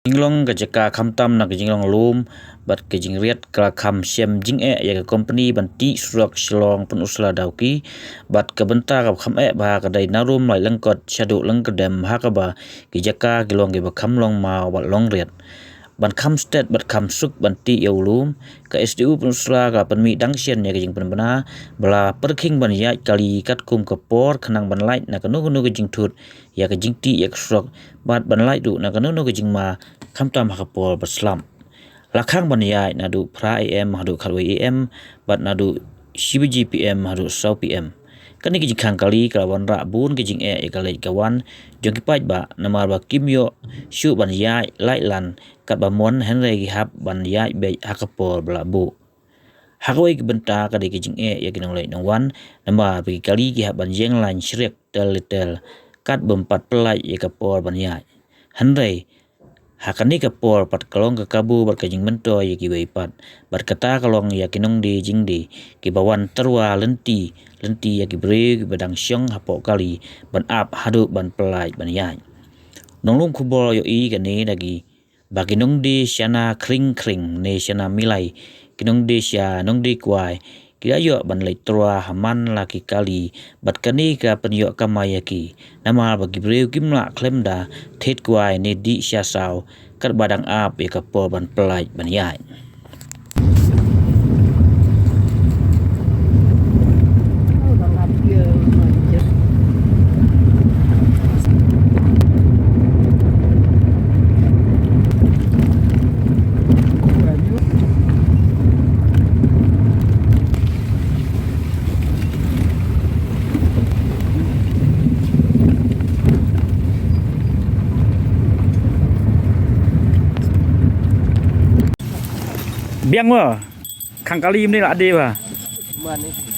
jinglong ka jaka khamtam na jinglong lum bat ke jingriat kala kham siam jing ya ka company banti surak shlong pun usla dauki bat ka benta ka kham ba ka dai narum lai langkot shadu lang ka dem ha ka ba ki jaka gilong ge ba kham long ma wat long riat ban kham state bat kham suk banti yaulum ka SDU pun usla ka panmi dangsian ya ka jing penbana bala perking ban ya kali kat kum ka por khanang ban lai na ka nu ka jing thut ya ka jing ti ya ka surak bat ban lai du na ka nu ka jing ma kham tam ha ka por baslam lakhang ban ya na du pra am ha du khalwi am bat na du CBG PM ha du sau PM kan ni khang kali ka wan ra bun ki jing e ka le ka wan jong ki pai ba namar ba kimyo shu ban ya lai lan kat ba mon hen re gi hap ban ya be hakapor bla bu hakoi ki benta ka de ki jing e ya ki nong le nong wan namar bi kali gi hap ban jeng lan shrek tel kat bum pat plai ya ka por ban ya hen re hakani ka por pat kalong ka kabu bar ka jing mento ya ki bei pat bar kata kalong ya ki nong di jing di ki bawan terwa lenti ya ki bre ki badang syong hapo kali ban ap hadu ban pelai ban yan nong lung kubol yo i ka ne dagi bagi nong di syana kring ne syana milai ki nong di sya nong di kwai ki ayo ban lai terwa haman la ki kali bat kani ka penyo kamaya ki nama bagi bre kimla klemda thet kwai ne di sya saw kat badang ap ya ka por ban pelai ban yan biang wa khang kali ni la de wa Man ni